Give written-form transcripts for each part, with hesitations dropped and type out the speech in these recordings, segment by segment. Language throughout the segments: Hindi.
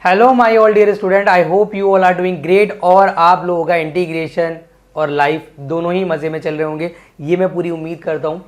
Hello my all dear student, I hope you all are doing great. और आप लोगों का इंटीग्रेशन और लाइफ दोनों ही मज़े में चल रहे होंगे, ये मैं पूरी उम्मीद करता हूँ।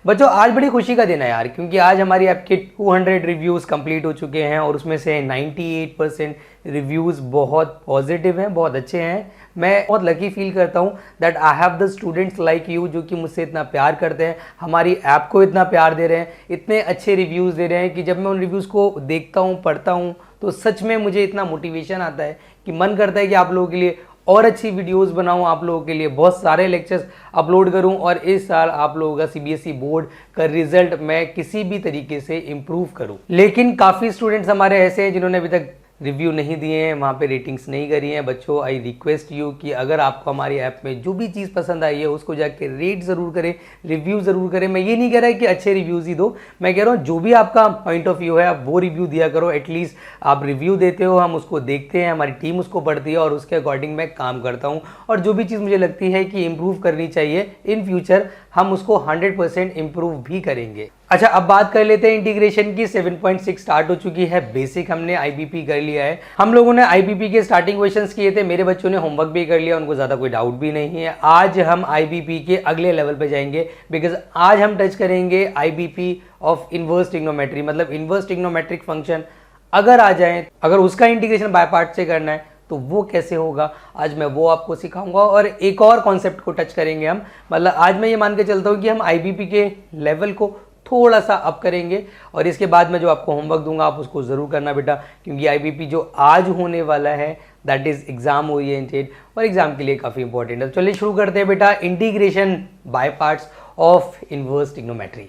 बच्चों, आज बड़ी खुशी का दिन है यार, क्योंकि आज हमारी आपके 200 रिव्यूज़ कंप्लीट हो चुके हैं और उसमें से 98% रिव्यूज़ बहुत पॉजिटिव हैं, बहुत अच्छे हैं। मैं बहुत लकी फील करता हूँ that I have the students like you, जो कि मुझसे इतना प्यार करते हैं, हमारी ऐप को इतना प्यार दे रहे हैं, इतने अच्छे रिव्यूज़ दे रहे हैं कि जब मैं उन रिव्यूज़ को देखता हूँ, पढ़ता हूँ, तो सच में मुझे इतना मोटिवेशन आता है कि मन करता है कि आप लोगों के लिए और अच्छी वीडियोस बनाऊं, आप लोगों के लिए बहुत सारे लेक्चर्स अपलोड करूं और इस साल आप लोगों का सीबीएसई बोर्ड का रिजल्ट मैं किसी भी तरीके से इम्प्रूव करूं। लेकिन काफ़ी स्टूडेंट्स हमारे ऐसे हैं जिन्होंने अभी तक रिव्यू नहीं दिए हैं, वहाँ पे रेटिंग्स नहीं करी हैं। बच्चों, आई रिक्वेस्ट यू कि अगर आपको हमारी ऐप में जो भी चीज़ पसंद आई है उसको जाके रेट ज़रूर करें, रिव्यू ज़रूर करें। मैं ये नहीं कह रहा कि अच्छे रिव्यूज़ ही दो, मैं कह रहा हूँ जो भी आपका पॉइंट ऑफ व्यू है आप वो रिव्यू दिया करो। एटलीस्ट आप रिव्यू देते हो, हम उसको देखते हैं, हमारी टीम उसको पढ़ती है और उसके अकॉर्डिंग मैं काम करता हूँ। और जो भी चीज़ मुझे लगती है कि इम्प्रूव करनी चाहिए इन फ्यूचर, हम उसको 100% इम्प्रूव भी करेंगे। अच्छा, अब बात कर लेते हैं इंटीग्रेशन की। 7.6 स्टार्ट हो चुकी है, बेसिक हमने आईबीपी कर लिया है। हम लोगों ने आईबीपी के स्टार्टिंग क्वेश्चंस किए थे, मेरे बच्चों ने होमवर्क भी कर लिया, उनको ज़्यादा कोई डाउट भी नहीं है। आज हम आईबीपी के अगले लेवल पे जाएंगे, बिकॉज आज हम टच करेंगे आईबीपी ऑफ इनवर्स ट्रिग्नोमेट्री। मतलब इनवर्स ट्रिग्नोमेट्रिक फंक्शन अगर आ जाए, अगर उसका इंटीग्रेशन बाय पार्ट से करना है तो वो कैसे होगा, आज मैं वो आपको सिखाऊंगा। और एक और कॉन्सेप्ट को टच करेंगे हम, मतलब आज मैं ये मान के चलता हूँ कि हम आईबीपी के लेवल को थोड़ा सा अप करेंगे। और इसके बाद मैं जो आपको होमवर्क दूंगा आप उसको ज़रूर करना बेटा, क्योंकि आईबीपी जो आज होने वाला है दैट इज़ एग्जाम ओरिएंटेड और एग्जाम के लिए काफ़ी इंपॉर्टेंट है। चलिए शुरू करते हैं बेटा, integration by parts of inverse trigonometry.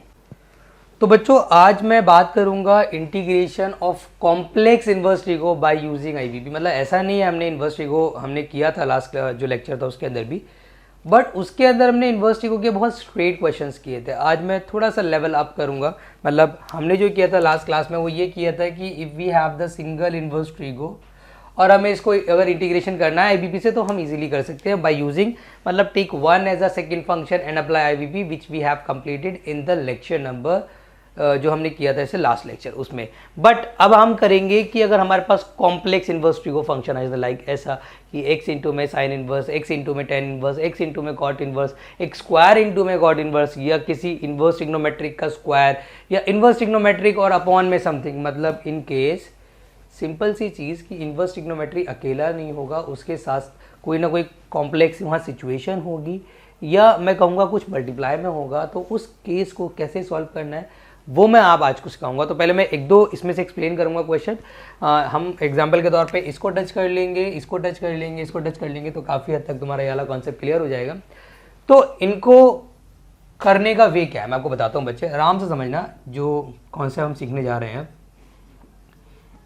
तो बच्चों, आज मैं बात करूंगा integration of complex inverse trigo by using IBP. मतलब ऐसा नहीं है, हमने इनवर्स ट्रिगो हमने किया था लास्ट जो लेक्चर था उसके अंदर भी, बट उसके अंदर हमने इनवर्स ट्रिगो के बहुत स्ट्रेट क्वेश्चंस किए थे। आज मैं थोड़ा सा लेवल अप करूंगा। मतलब हमने जो किया था लास्ट क्लास में वो ये किया था कि if we have the single inverse trigo और हमें इसको अगर इंटीग्रेशन करना है आईबीपी से तो हम इजीली कर सकते हैं बाय यूजिंग, मतलब take one as a second function and apply IBP which we have completed in the lecture number जो हमने किया था इसे लास्ट लेक्चर उसमें। बट अब हम करेंगे कि अगर हमारे पास कॉम्प्लेक्स इनवर्स ट्रिगो फंक्शन है लाइक ऐसा कि x इंटू में साइन इनवर्स, x इंटू में टेन इनवर्स, x इंटू में कॉट इनवर्स, एक स्क्वायर इंटू में कॉट इनवर्स, या किसी इनवर्स ट्रिग्नोमेट्रिक का स्क्वायर, या इनवर्स ट्रिग्नोमेट्रिक और अपॉन में समथिंग। मतलब इन केस सिंपल सी चीज़ कि इनवर्स ट्रिग्नोमेट्री अकेला नहीं होगा, उसके साथ कोई ना कोई कॉम्प्लेक्स वहाँ सिचुएशन होगी, या मैं कहूँगा कुछ मल्टीप्लाई में होगा, तो उस केस को कैसे सॉल्व करना है वो मैं आप आज को सिखाऊंगा। तो पहले मैं एक दो इसमें से एक्सप्लेन करूंगा क्वेश्चन। हम एग्जांपल के तौर पे इसको टच कर लेंगे, इसको टच कर लेंगे, इसको टच कर लेंगे, तो काफ़ी हद तक तुम्हारा ये वाला कॉन्सेप्ट क्लियर हो जाएगा। तो इनको करने का वे क्या है मैं आपको बताता हूँ बच्चे, आराम से समझना जो कॉन्सेप्ट हम सीखने जा रहे हैं।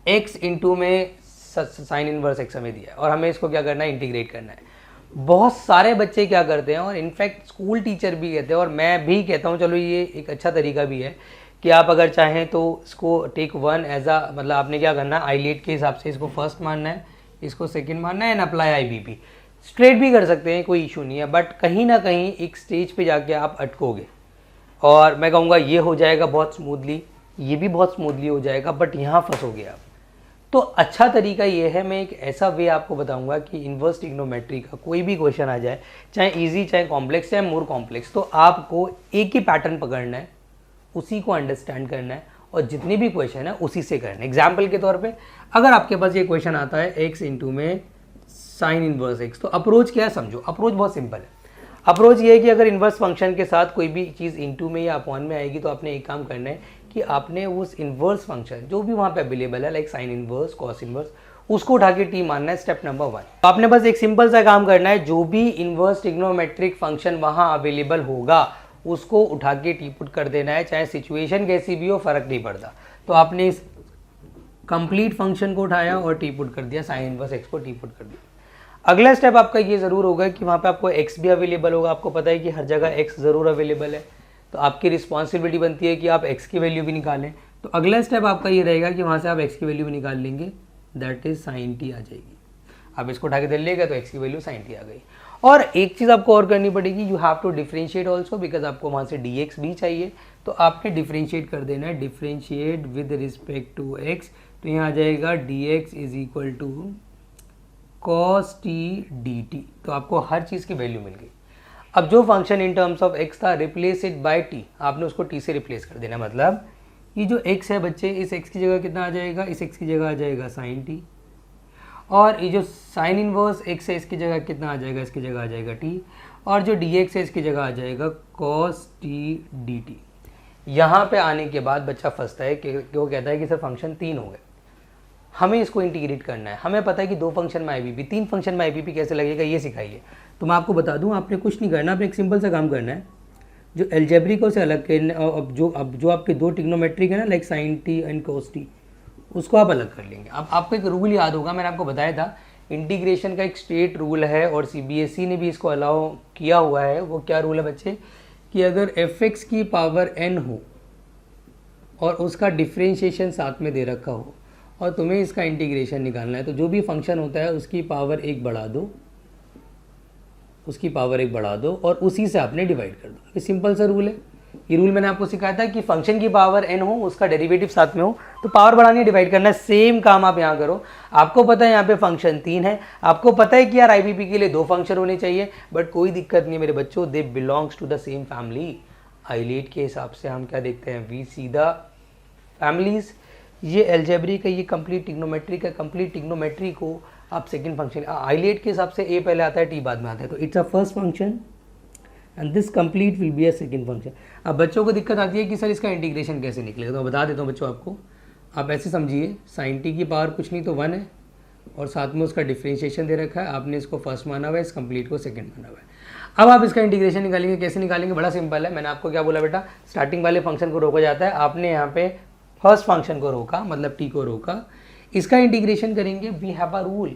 एक्स इंटू में साइन इनवर्स एक्स हमें दिया है और हमें इसको क्या करना है, इंटीग्रेट करना है। बहुत सारे बच्चे क्या करते हैं और इनफैक्ट स्कूल टीचर भी कहते हैं और मैं भी कहता हूँ, चलो ये एक अच्छा तरीका भी है कि आप अगर चाहें तो इसको टेक वन एज आ, मतलब आपने क्या करना है आईलेट के हिसाब से इसको फर्स्ट मानना है, इसको सेकंड मानना है एंड अप्लाई आईबीपी। स्ट्रेट भी कर सकते हैं, कोई इशू नहीं है, बट कहीं ना कहीं एक स्टेज पे जाके आप अटकोगे और मैं कहूँगा ये हो जाएगा बहुत स्मूथली, ये भी बहुत स्मूथली हो जाएगा, बट यहाँ फंसोगे आप। तो अच्छा तरीका ये है, मैं एक ऐसा वे आपको बताऊंगा कि इनवर्स ट्रिग्नोमेट्री का कोई भी क्वेश्चन आ जाए, चाहे इजी चाहे कॉम्प्लेक्स चाहे मोर कॉम्प्लेक्स, तो आपको एक ही पैटर्न पकड़ना है, उसी को अंडरस्टैंड करना है और जितने भी क्वेश्चन है उसी से करना है। एग्जाम्पल के तौर पे अगर आपके पास ये क्वेश्चन आता है एक्स इंटू में साइन इनवर्स एक्स, तो अप्रोच क्या है समझो। अप्रोच बहुत सिंपल है। अप्रोच ये है कि अगर इनवर्स फंक्शन के साथ कोई भी चीज़ इंटू में या अपॉन में आएगी तो आपने एक काम करना है कि आपने उस इनवर्स फंक्शन जो भी वहाँ पे अवेलेबल है like sine inverse, cos inverse, उसको उठा के टी मानना है, स्टेप नंबर 1। तो आपने बस एक सिंपल सा काम करना है, जो भी इनवर्स ट्रिग्नोमेट्रिक फंक्शन वहाँ अवेलेबल होगा उसको उठा के टी पुट कर देना है, चाहे सिचुएशन कैसी भी हो फर्क नहीं पड़ता। तो आपने इस कंप्लीट फंक्शन को उठाया और टी पुट कर दिया, साइन इनवर्स एक्स को टी पुट कर दिया। अगला स्टेप आपका ये ज़रूर होगा कि वहाँ पे आपको x भी अवेलेबल होगा। आपको पता है कि हर जगह x ज़रूर अवेलेबल है, तो आपकी रिस्पॉन्सिबिलिटी बनती है कि आप x की वैल्यू भी निकालें। तो अगला स्टेप आपका ये रहेगा कि वहाँ से आप x की वैल्यू भी निकाल लेंगे, दैट इज साइन टी आ जाएगी। आप इसको उठा के दे लेगा तो x की वैल्यू साइन टी आ गई। और एक चीज़ आपको और करनी पड़ेगी, you have to differentiate also, because आपको वहाँ से dx भी चाहिए, तो आपने डिफ्रेंशिएट कर देना है, differentiate with respect to x तो यहाँ आ जाएगा dx is equal to cos t dt। तो आपको हर चीज़ की वैल्यू मिल गई। अब जो function in terms of x था, रिप्लेस इट बाय t, आपने उसको t से रिप्लेस कर देना। मतलब ये जो x है बच्चे, इस x की जगह कितना आ जाएगा, इस x की जगह आ जाएगा sin t, और ये जो साइन इनवर्स x है इसकी जगह कितना आ जाएगा, इसकी जगह आ जाएगा t, और जो dx है इसकी जगह आ जाएगा cos t dt। यहाँ पे आने के बाद बच्चा फंसता है कि वो कहता है कि सर फंक्शन 3 हो गए, हमें इसको इंटीग्रेट करना है। हमें पता है कि 2 फंक्शन में आईपीपी, 3 फंक्शन में आईपीपी कैसे लगेगा ये सिखाइए। तो मैं आपको बता दूं, आपने कुछ नहीं करना, आपने एक सिंपल सा काम करना है, जो एल्जेब्रिको से अलग करना। अब जो आपके 2 ट्रिग्नोमेट्रिक है ना, like sine t and cos t, उसको आप अलग कर लेंगे। अब आपको एक रूल याद होगा, मैंने आपको बताया था इंटीग्रेशन का एक स्टेट रूल है, और सीबीएसई ने भी इसको अलाउ किया हुआ है। वो क्या रूल है बच्चे, कि अगर f(x) की पावर n हो और उसका डिफ्रेंशिएशन साथ में दे रखा हो और तुम्हें इसका इंटीग्रेशन निकालना है, तो जो भी फंक्शन होता है उसकी पावर 1 बढ़ा दो, उसकी पावर 1 बढ़ा दो और उसी से आपने डिवाइड कर दो। ये सिंपल सा रूल है। ये रूल मैंने आपको सिखाया था कि फंक्शन की पावर n हो, उसका डेरिवेटिव साथ में हो, तो पावर बढ़ानी डिवाइड करना है। सेम काम आप यहाँ करो। आपको पता है यहाँ पे फंक्शन 3 है, आपको पता है कि यार आईपीपी के लिए 2 फंक्शन होने चाहिए, बट कोई दिक्कत नहीं है मेरे बच्चों, they belongs to the same family. ILATE के हिसाब से हम क्या देखते हैं, वी सी द फैमिलीज। ये एल्जेब्रिक है, ये कंप्लीट टिग्नोमेट्रिक है। कंप्लीट टिग्नोमेट्री को आप सेकंड फंक्शन, आइलेट के हिसाब से ए पहले आता है, टी बाद में आता है, तो it's a first function and this complete will be a second function. अब बच्चों को दिक्कत आती है कि सर इसका इंटीग्रेशन कैसे निकलेगा, तो मैं बता देता हूँ बच्चों आपको। आप ऐसे समझिए, साइन टी की पावर कुछ नहीं तो 1 है, और साथ में उसका डिफ्रेंशिएशन दे रखा है, आपने इसको फर्स्ट माना हुआ है, इस कंप्लीट को सेकंड माना हुआ है। अब आप इसका इंटीग्रेशन निकालेंगे, कैसे निकालेंगे, बड़ा सिंपल है। मैंने आपको क्या बोला बेटा, स्टार्टिंग वाले फंक्शन को रोका जाता है, आपने यहाँ पे फर्स्ट फंक्शन को रोका, मतलब टी को रोका, इसका इंटीग्रेशन करेंगे। वी हैव अ रूल,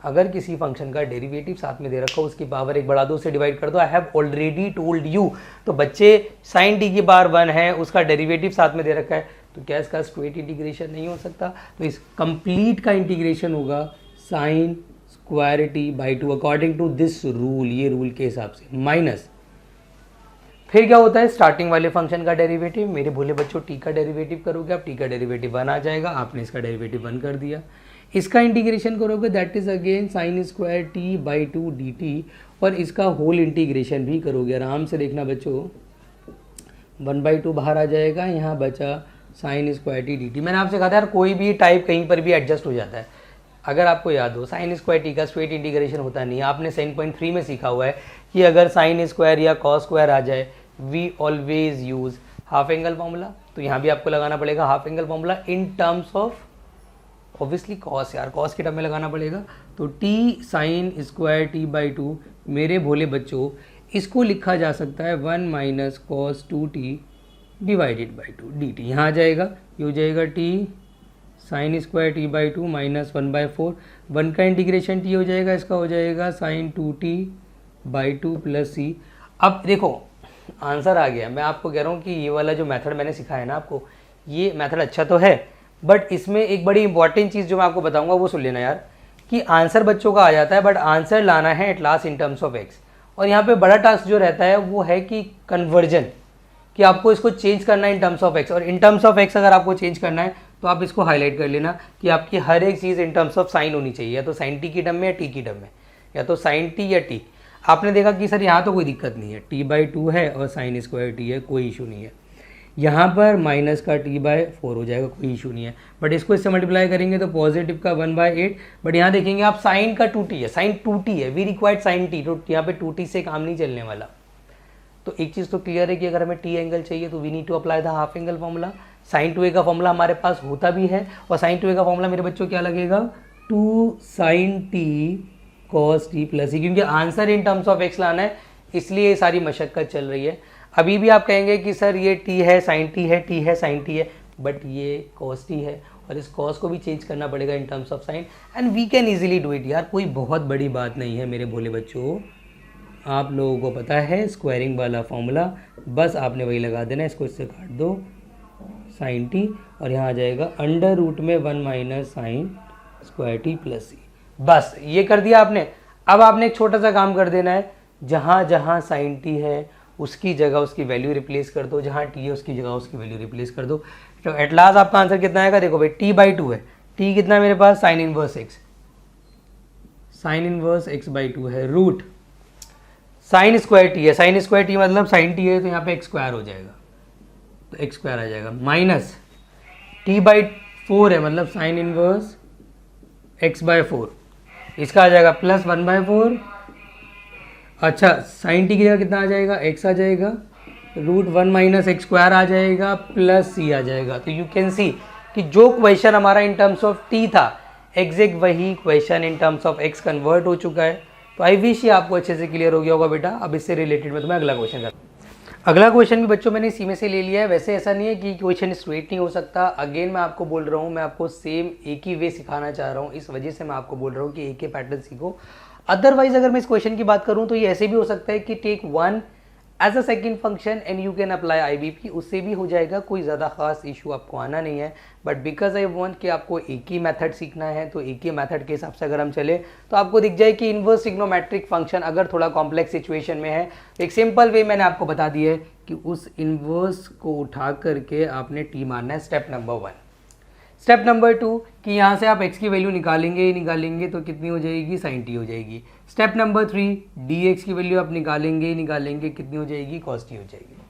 अगर किसी फंक्शन का डेरिवेटिव साथ में दे रखा हो, उसकी पावर 1 बढ़ा दो, उससे डिवाइड कर दो। I have already told you. तो बच्चे साइन टी की पावर 1 है, उसका डेरिवेटिव साथ में दे रखा है, तो क्या इसका स्ट्रेट इंटीग्रेशन नहीं हो सकता, तो इस कंप्लीट का इंटीग्रेशन होगा sine square t by 2 according to this rule, ये रूल के हिसाब से, माइनस फिर क्या होता है, स्टार्टिंग वाले फंक्शन का डेरिवेटिव। मेरे भोले बच्चों टी का डेरिवेटिव करोगे आप, टी का डेरिवेटिव 1 आ जाएगा, आपने इसका डेरिवेटिव 1 कर दिया। इसका इंटीग्रेशन करोगे, that is again sine square t by 2 D T, और इसका होल इंटीग्रेशन भी करोगे। आराम से देखना बच्चों, 1/2 बाहर आ जाएगा, यहाँ बचा sign square T d T. मैंने आपसे कहा था यार कोई भी टाइप कहीं पर भी एडजस्ट हो जाता है। अगर आपको याद हो, साइन स्क्वायर टी का स्ट्रेट इंटीग्रेशन होता नहीं है। आपने 7.3 में सीखा हुआ है कि अगर साइन स्क्वायर या कॉस स्क्वायर आ जाए, we always use half angle formula. तो यहाँ भी आपको लगाना पड़ेगा half angle formula in terms of obviously cos, यार कॉस के टर्म में लगाना पड़ेगा। तो t sine square t by 2, मेरे भोले बच्चों इसको लिखा जा सकता है 1 minus cos 2t divided by 2 D T. यहाँ आ जाएगा, ये हो जाएगा T sine square t by 2 minus 1/4, 1 का इंटीग्रेशन टी हो जाएगा, इसका हो जाएगा साइन 2t बाई 2 प्लस सी। अब देखो आंसर आ गया। मैं आपको कह रहा हूँ कि ये वाला जो मेथड मैंने सिखाया ना आपको, ये मेथड अच्छा तो है, बट इसमें एक बड़ी इंपॉर्टेंट चीज़ जो मैं आपको बताऊंगा वो सुन लेना यार, कि आंसर बच्चों का आ जाता है, बट आंसर लाना है at last in terms of x. और यहाँ पे बड़ा टास्क जो रहता है वो है कि कन्वर्जन, कि आपको इसको चेंज करना है इन टर्म्स ऑफ एक्स। और इन टर्म्स ऑफ एक्स अगर आपको चेंज करना है तो आप इसको हाईलाइट कर लेना कि आपकी हर एक चीज़ इन टर्म्स ऑफ साइन होनी चाहिए, या तो साइन टी की टर्म में या टी की टर्म में, या तो साइन टी या टी। आपने देखा कि सर यहाँ तो कोई दिक्कत नहीं है, टी बाई 2 है और साइन स्क्वायर टी है, कोई इशू नहीं है। यहाँ पर माइनस का टी बाई 4 हो जाएगा, कोई इशू नहीं है। बट इसको इससे मल्टीप्लाई करेंगे तो पॉजिटिव का 1/8। बट यहाँ देखेंगे आप साइन का 2t है, साइन 2t है, वी रिक्वायर्ड साइन टी, तो यहाँ पे 2t से काम नहीं चलने वाला। तो एक चीज़ तो क्लियर है कि अगर हमें टी एंगल चाहिए तो we need to apply the half angle formula. Sine 2a का फॉर्मूला हमारे पास होता भी है, और साइन 2a का फॉर्मूला मेरे बच्चों क्या लगेगा, 2 sine t cos t plus e, क्योंकि answer in terms of x लाना है, इसलिए ये सारी मशक्कत चल रही है। अभी भी आप कहेंगे कि सर ये टी है साइन टी है, टी है साइन टी है, बट ये कॉस टी है, और इस कॉस को भी चेंज करना पड़ेगा in terms of sine, and we can easily do it. यार कोई बहुत बड़ी बात नहीं है मेरे भोले बच्चों, आप लोगों को पता है स्क्वायरिंग वाला फॉर्मूला, बस आपने वही लगा देना। इसको इससे काट दो साइन टी, और यहाँ आ जाएगा अंडर रूट में 1 minus sine square t plus c. बस ये कर दिया आपने। अब आपने एक छोटा सा काम कर देना है, जहाँ जहाँ साइन टी है उसकी जगह उसकी वैल्यू रिप्लेस कर दो, जहाँ टी है उसकी जगह उसकी वैल्यू रिप्लेस कर दो। तो एट लास्ट आपका आंसर कितना आएगा, देखो भाई टी बाई 2 है, टी कितना है मेरे पास, sine inverse x, sine inverse x by two है, रूट साइन स्क्वायर टी है, साइन स्क्वायर टी मतलब साइन टी है तो यहाँ पे एक्स स्क्वायर हो जाएगा, तो एक्स स्क्वायर आ जाएगा, माइनस टी बाई फोर है मतलब sine inverse x by four, इसका आ जाएगा प्लस वन बाय फोर। अच्छा साइन टी की जगह कितना आ जाएगा, एक्स आ जाएगा, root one minus x square आ जाएगा, प्लस सी आ जाएगा। तो यू कैन सी कि जो क्वेश्चन हमारा इन टर्म्स ऑफ टी था एग्जैक्ट वही question in terms of x convert हो चुका है। तो आई विश ये आपको अच्छे से क्लियर हो गया होगा बेटा। अब इससे रिलेटेड में तुम्हें अगला क्वेश्चन करता हूं। अगला क्वेश्चन भी बच्चों मैंने इसी में से ले लिया है। वैसे ऐसा नहीं है कि क्वेश्चन स्ट्रेट नहीं हो सकता। अगेन मैं आपको बोल रहा हूँ, मैं आपको सेम एक ही वे सिखाना चाह रहा हूँ, इस वजह से मैं आपको बोल रहा हूँ कि एक ही पैटर्न सीखो। अदरवाइज अगर मैं इस क्वेश्चन की बात करूँ तो ये ऐसे भी हो सकता है कि take one as a second function and you can apply IBP, उससे भी हो जाएगा, कोई ज़्यादा खास इशू आपको आना नहीं है। बट बिकॉज आई वांट कि आपको एक ही मेथड सीखना है, तो एक ही मेथड के हिसाब से अगर हम चले तो आपको दिख जाए कि इन्वर्स ट्रिग्नोमेट्रिक फंक्शन अगर थोड़ा कॉम्प्लेक्स सिचुएशन में है, एक सिंपल वे मैंने आपको बता दिया है कि उस इन्वर्स को उठा करके आपने टी मारना है, step number one. Step number two कि यहाँ से आप x की वैल्यू निकालेंगे ही निकालेंगे तो कितनी हो जाएगी, साइन टी हो जाएगी। स्टेप नंबर थ्री dx की वैल्यू आप निकालेंगे ही निकालेंगे, कितनी हो जाएगी, कॉस टी हो जाएगी।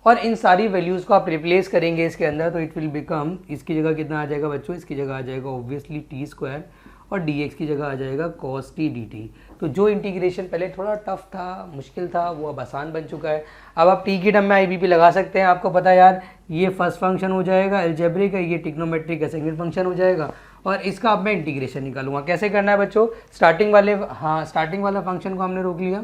और इन सारी वैल्यूज़ को आप रिप्लेस करेंगे इसके अंदर तो इट विल बिकम, इसकी जगह कितना आ जाएगा बच्चों, इसकी जगह आ जाएगा ऑब्वियसली टी स्क्वायर और dx की जगह आ जाएगा cos t dt। तो जो इंटीग्रेशन पहले थोड़ा टफ था, मुश्किल था, वो अब आसान बन चुका है। अब आप t की टर्म में IBP लगा सकते हैं। आपको पता है यार ये फर्स्ट फंक्शन हो जाएगा एल्जेब्रिक है, ये ट्रिग्नोमेट्रिक का सेकंड फंक्शन हो जाएगा और इसका अब मैं इंटीग्रेशन निकालूंगा। कैसे करना है बच्चों, स्टार्टिंग वाले, हाँ स्टार्टिंग वाला फंक्शन को हमने रोक लिया,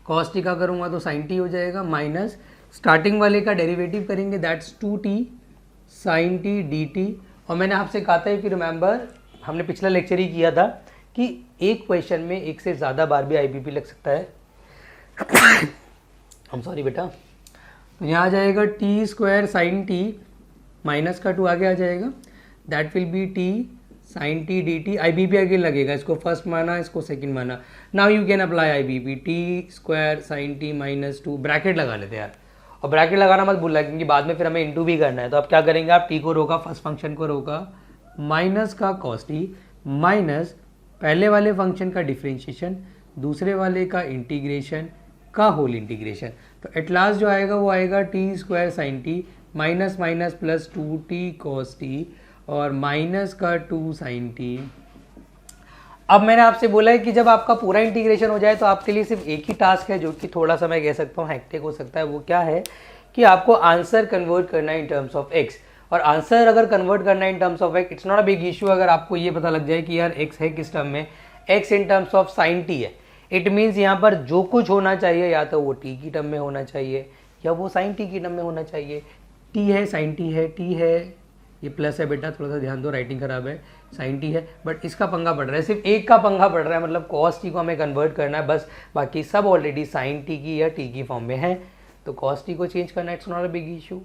cos t का करूँगा तो sin t हो जाएगा, माइनस स्टार्टिंग वाले का डेरिवेटिव करेंगे that's 2t sin t dt। और मैंने आपसे कहा था कि रिमेंबर हमने पिछला लेक्चर ही किया था कि एक क्वेश्चन में एक से ज़्यादा बार भी IBP लग सकता है। हम सॉरी बेटा, तो यहाँ आ जाएगा t square sine t minus का 2 आगे आ जाएगा, that will be t sine t d t. IBP आगे लगेगा, इसको फर्स्ट माना इसको सेकंड माना। Now you can apply IBP, t square sine t minus 2, bracket लगा लेते हैं यार, और ब्रैकेट लगाना मत भूलना क्योंकि बाद में फिर हमें इंटू भी करना है। तो आप क्या करेंगे, आप टी को रोका, फर्स्ट फंक्शन को रोका, माइनस का कॉस टी माइनस पहले वाले फंक्शन का डिफरेंशिएशन, दूसरे वाले का इंटीग्रेशन का होल इंटीग्रेशन। तो एट लास्ट जो आएगा वो आएगा T square sine t minus minus plus 2t cos T और माइनस का 2 साइन टी। अब मैंने आपसे बोला है कि जब आपका पूरा इंटीग्रेशन हो जाए तो आपके लिए सिर्फ एक ही टास्क है जो कि थोड़ा सा मैं कह सकता हूँ हेक्टिक हो सकता है। वो क्या है कि आपको आंसर कन्वर्ट करना है इन टर्म्स ऑफ एक्स। और आंसर अगर कन्वर्ट करना है इन terms of x, it's not a big issue. अगर आपको ये पता लग जाए कि यार एक्स है किस टर्म में, x in terms of sign t है, इट मीन्स यहाँ पर जो कुछ होना चाहिए या तो वो टी की टर्म में होना चाहिए या वो साइन टी की टर्म में होना चाहिए। टी है साइन टी है, टी है, ये प्लस है बेटा, थोड़ा सा ध्यान दो राइटिंग खराब है, साइन टी है, बट इसका पंगा पड़ रहा है, सिर्फ एक का पंगा पड़ रहा है, मतलब कॉस टी को हमें कन्वर्ट करना है बस, बाकी सब ऑलरेडी साइन टी की या टी की फॉर्म में है। तो कॉस टी को चेंज करना it's not a big issue,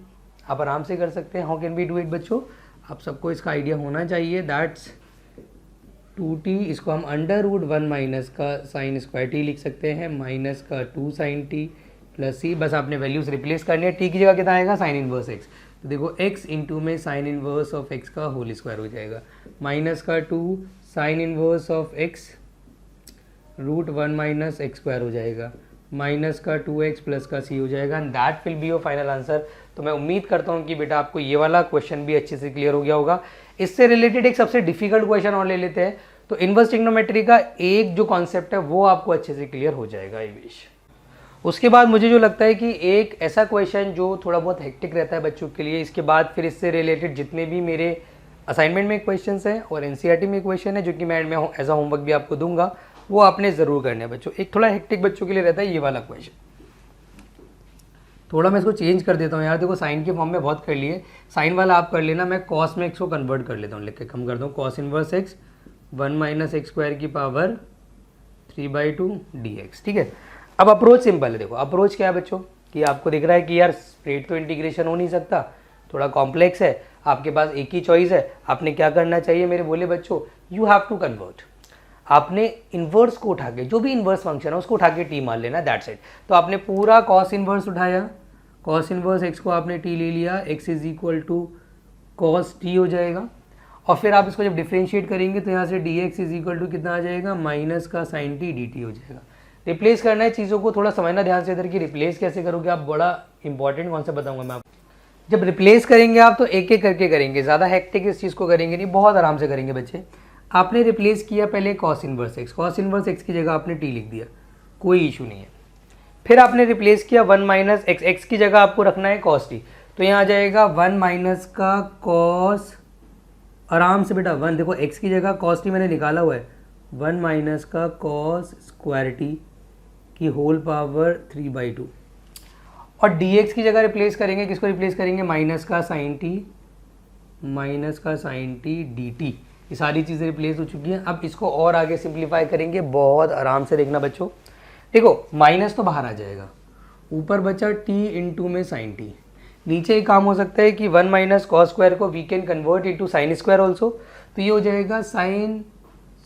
आप आराम से कर सकते हैं। How can we do it बच्चों, आप सबको इसका आइडिया होना चाहिए। दैट्स 2t, इसको हम अंडर रूट 1 माइनस का साइन स्क्वायर टी लिख सकते हैं, माइनस का 2 साइन टी प्लस सी। बस आपने वैल्यूज रिप्लेस करनी है। टी की जगह कितना आएगा, साइन इनवर्स एक्स, तो देखो x इंटू में साइन इनवर्स ऑफ x का होल स्क्वायर हो जाएगा, माइनस का 2 sine inverse of x root 1 minus x square हो जाएगा, माइनस का 2x प्लस का c हो जाएगा, and that will be your final answer. तो मैं उम्मीद करता हूँ कि बेटा आपको ये वाला क्वेश्चन भी अच्छे से क्लियर हो गया होगा। इससे रिलेटेड एक सबसे डिफिकल्ट क्वेश्चन और ले लेते हैं। तो इनवर्स ट्रिग्नोमेट्री का एक जो कॉन्सेप्ट है वो आपको अच्छे से क्लियर हो जाएगा आई विश। उसके बाद मुझे जो लगता है कि एक ऐसा क्वेश्चन जो थोड़ा बहुत हेक्टिक रहता है बच्चों के लिए, इसके बाद फिर इससे रिलेटेड जितने भी मेरे असाइनमेंट में क्वेश्चंस हैं और एनसीईआरटी में क्वेश्चन है जो कि मैं एज अ होमवर्क भी आपको दूंगा, वो आपने ज़रूर करना है बच्चों। एक थोड़ा हेक्टिक बच्चों के लिए रहता है ये वाला क्वेश्चन, थोड़ा मैं इसको चेंज कर देता हूँ यार। देखो साइन के फॉर्म में बहुत कर लिए, साइन वाला आप कर लेना, मैं कॉस में एक्स को कन्वर्ट कर लेता हूँ, लिख के कम कर दूँ, cos inverse x 1 minus x square की पावर 3/2 dx। ठीक है, अब अप्रोच सिंपल है। देखो अप्रोच क्या है बच्चों कि आपको दिख रहा है कि यार स्ट्रेट तो इंटीग्रेशन हो नहीं सकता, थोड़ा कॉम्प्लेक्स है, आपके पास एक ही चॉइस है, आपने क्या करना चाहिए मेरे बोले बच्चों, यू हैव टू कन्वर्ट। आपने इन्वर्स को उठा के, जो भी इन्वर्स फंक्शन है उसको उठा के टी मान लेना, दैट्स इट। तो आपने पूरा कॉस इन्वर्स उठाया, कॉस इन्वर्स एक्स को आपने टी ले लिया, x is equal to cos t हो जाएगा। और फिर आप इसको जब डिफ्रेंशिएट करेंगे तो यहाँ से dx इज इक्वल टू कितना आ जाएगा, माइनस का साइन टी dt हो जाएगा। रिप्लेस करना है चीज़ों को, थोड़ा समझना ध्यान से इधर की रिप्लेस कैसे करोगे आप, बड़ा इंपॉर्टेंट कॉन्सेप्ट बताऊंगा मैं आपको। जब रिप्लेस करेंगे आप तो एक एक करके करेंगे, ज़्यादा हेक्टिक इस चीज़ को करेंगे नहीं, बहुत आराम से करेंगे बच्चे। आपने रिप्लेस किया पहले कॉस इनवर्स एक्स की जगह आपने टी लिख दिया, कोई इशू नहीं है। फिर आपने रिप्लेस किया 1 माइनस एक्स, एक्स की जगह आपको रखना है कॉस टी, तो यहाँ आ जाएगा 1 माइनस का कॉस, आराम से बेटा 1, देखो x की जगह कॉस टी मैंने निकाला हुआ है, 1 माइनस का कॉस स्क्वायर टी की होल पावर 3/2। और dx की जगह रिप्लेस करेंगे, किसको रिप्लेस करेंगे, माइनस का साइन टी dt। ये सारी चीज़ें रिप्लेस हो चुकी हैं। अब इसको और आगे सिंप्लीफाई करेंगे, बहुत आराम से देखना बच्चों। देखो माइनस तो बाहर आ जाएगा, ऊपर बचा t इंटू में साइन टी, नीचे एक काम हो सकता है कि 1 माइनस कॉस स्क्वायर को we can convert into sine square also, तो ये हो जाएगा साइन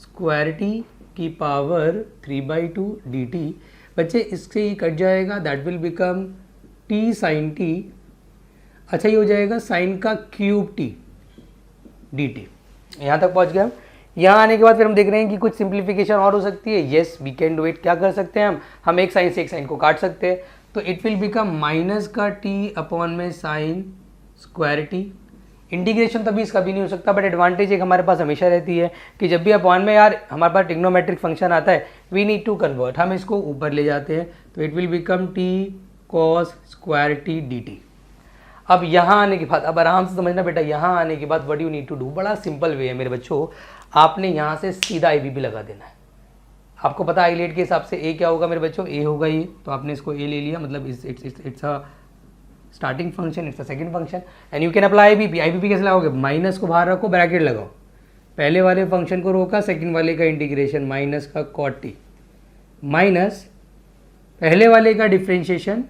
स्क्वायर टी की पावर 3/2 dt। बच्चे इससे ही कट जाएगा, that will become t sine t. अच्छा ये हो जाएगा साइन का क्यूब टी dt। यहाँ तक पहुँच गए हम। यहाँ आने के बाद फिर हम देख रहे हैं कि कुछ सिंप्लीफिकेशन और हो सकती है। Yes we can do it. क्या कर सकते हैं हम एक साइन से एक साइन को काट सकते हैं, तो इट विल बिकम माइनस का टी अपॉन में साइन स्क्वायर टी। इंटीग्रेशन तभी इसका भी नहीं हो सकता, बट एडवांटेज एक हमारे पास हमेशा रहती है कि जब भी अपॉन में यार हमारे पास ट्रिग्नोमेट्रिक फंक्शन आता है, वी नीड टू कन्वर्ट, हम इसको ऊपर ले जाते हैं, तो it will become T cos square T d T. अब यहाँ आने के बाद, अब आराम से समझना बेटा, यहाँ आने के बाद what you need to do, बड़ा सिंपल वे है मेरे बच्चों, आपने यहाँ से सीधा आई भी लगा देना है। आपको पता है आईलेट के हिसाब से ए क्या होगा मेरे बच्चों, ए होगा ये, तो आपने इसको ए ले लिया, मतलब it's a starting function, it's a second function and you can apply I कैसे लगाओगे, माइनस को बाहर रखो, ब्रैकेट लगाओ, पहले वाले फंक्शन को रोका, सेकंड वाले का इंटीग्रेशन माइनस का कॉट टी, माइनस पहले वाले का डिफ्रेंशिएशन,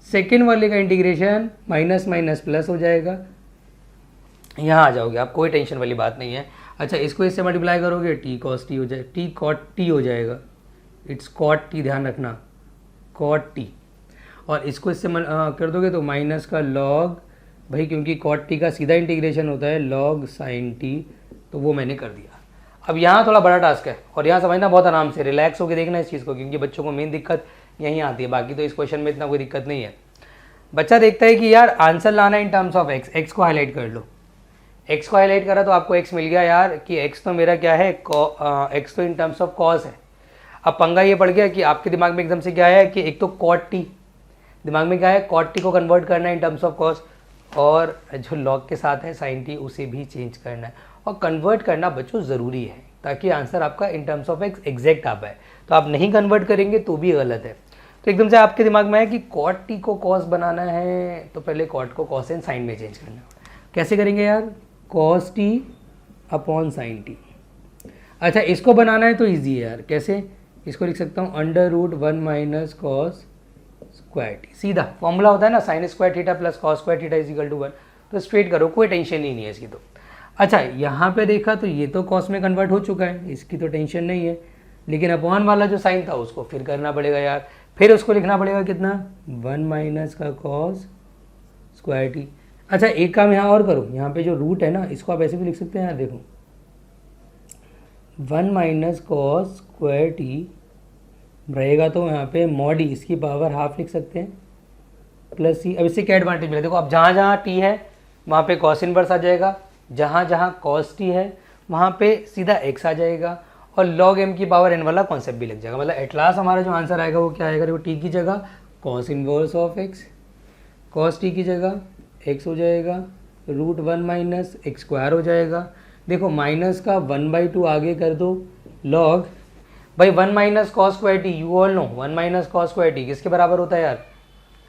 सेकेंड वाले का इंटीग्रेशन, माइनस माइनस प्लस हो जाएगा, यहाँ आ जाओगे आप, कोई टेंशन वाली बात नहीं है। अच्छा इसको इससे मल्टीप्लाई करोगे, टी कॉस टी हो जाए, टी कॉट टी हो जाएगा, इट्स कॉट टी, ध्यान रखना कॉट टी, और इसको इससे कर दोगे तो माइनस का लॉग, भाई क्योंकि कॉट टी का सीधा इंटीग्रेशन होता है लॉग साइन टी, तो वो मैंने कर दिया। अब यहाँ थोड़ा बड़ा टास्क है और यहाँ समझना बहुत आराम से, रिलैक्स होकर देखना इस चीज़ को, क्योंकि बच्चों को मेन दिक्कत यहीं आती है, बाकी तो इस क्वेश्चन में इतना कोई दिक्कत नहीं है। बच्चा देखता है कि यार आंसर लाना इन टर्म्स ऑफ एक्स, एक्स को हाईलाइट कर लो, एक्स को हाईलाइट करा तो आपको एक्स मिल गया यार कि एक्स तो मेरा क्या है, एक्स तो इन टर्म्स ऑफ कॉस है। अब पंगा ये पड़ गया कि आपके दिमाग में एकदम से क्या है कि एक तो कॉट टी, दिमाग में क्या है, कॉट टी को कन्वर्ट करना है इन टर्म्स ऑफ कॉस, और जो लॉग के साथ है साइन टी उसे भी चेंज करना है, और कन्वर्ट करना बच्चों ज़रूरी है ताकि आंसर आपका in terms of x exact आ पाए। तो आप नहीं कन्वर्ट करेंगे तो भी गलत है। तो एकदम से आपके दिमाग में है कि कॉट टी को कॉस बनाना है, तो पहले कॉट को कॉस एंड साइन में चेंज करना है। कैसे करेंगे यार, cos T upon sine t. अच्छा इसको बनाना है तो ईजी है यार, कैसे, इसको लिख सकता हूँ under root 1 minus cos square t, सीधा फॉर्मूला होता है ना, sine square theta plus cos square theta is equal to 1, तो स्ट्रेट करो, कोई टेंशन ही नहीं है इसकी। तो अच्छा यहाँ पे देखा तो ये तो कॉस में कन्वर्ट हो चुका है, इसकी तो टेंशन नहीं है, लेकिन अपॉन वाला जो साइन था उसको फिर करना पड़ेगा यार, फिर उसको लिखना पड़ेगा कितना, 1 माइनस का कॉस स्क्वायर टी। अच्छा एक काम यहाँ और करो, यहाँ पे जो रूट है ना इसको आप ऐसे भी लिख सकते हैं यार, देखो 1 माइनस कॉस स्क्वायर टी रहेगा तो यहाँ पे मॉड ई, इसकी पावर हाफ लिख सकते हैं, प्लस सी। अब इससे क्या एडवांटेज मिला, देखो अब जहाँ जहाँ टी है वहाँ पे कॉस इनवर्स आ जाएगा, जहाँ जहाँ कॉस टी है वहाँ पे सीधा एक्स आ जाएगा, और लॉग एम की पावर एन वाला कॉन्सेप्ट भी लग जाएगा। मतलब एट लास्ट हमारा जो आंसर आएगा वो क्या आएगा, देखो टी की जगह cos inverse of x, cos T की जगह एक्स हो जाएगा, रूट 1 माइनस एक्स स्क्वायर हो जाएगा। देखो माइनस का 1/2 आगे कर दो, लॉग भाई 1 minus cos square T, you all know 1 minus cos square T किसके बराबर होता है यार,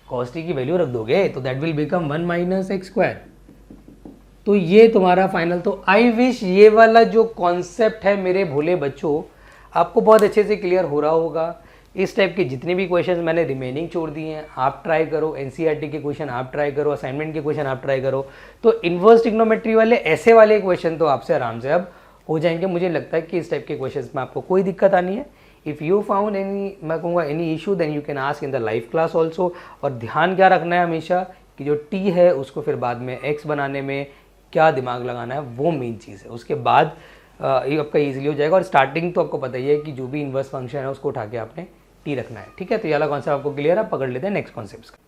कॉस टी की वैल्यू रख दोगे तो that will become 1 minus x square. तो ये तुम्हारा फाइनल। तो आई विश ये वाला जो कॉन्सेप्ट है मेरे भोले बच्चों आपको बहुत अच्छे से क्लियर हो रहा होगा। इस टाइप के जितने भी क्वेश्चंस मैंने रिमेनिंग छोड़ दिए हैं आप ट्राई करो, एनसीईआरटी के क्वेश्चन आप ट्राई करो, असाइनमेंट के क्वेश्चन आप ट्राई करो, तो इन्वर्स ट्रिग्नोमेट्री वाले ऐसे वाले क्वेश्चन तो आपसे आराम से अब हो जाएंगे। मुझे लगता है कि इस टाइप के क्वेश्चंस में आपको कोई दिक्कत आनी है। इफ़ यू फाउंड एनी, मैं कहूँगा any issue, then you can ask in the live class also. और ध्यान क्या रखना है हमेशा कि जो टी है उसको फिर बाद में एक्स बनाने में क्या दिमाग लगाना है, वो मेन चीज़ है। उसके बाद ये आपका ईजिली हो जाएगा। और स्टार्टिंग तो आपको पता ही है कि जो भी इन्वर्स फंक्शन है उसको उठा के आपने टी रखना है, ठीक है। तो ये वाला कॉन्सेप्ट आपको क्लियर है, पकड़ लेते हैं नेक्स्ट कॉन्सेप्ट का।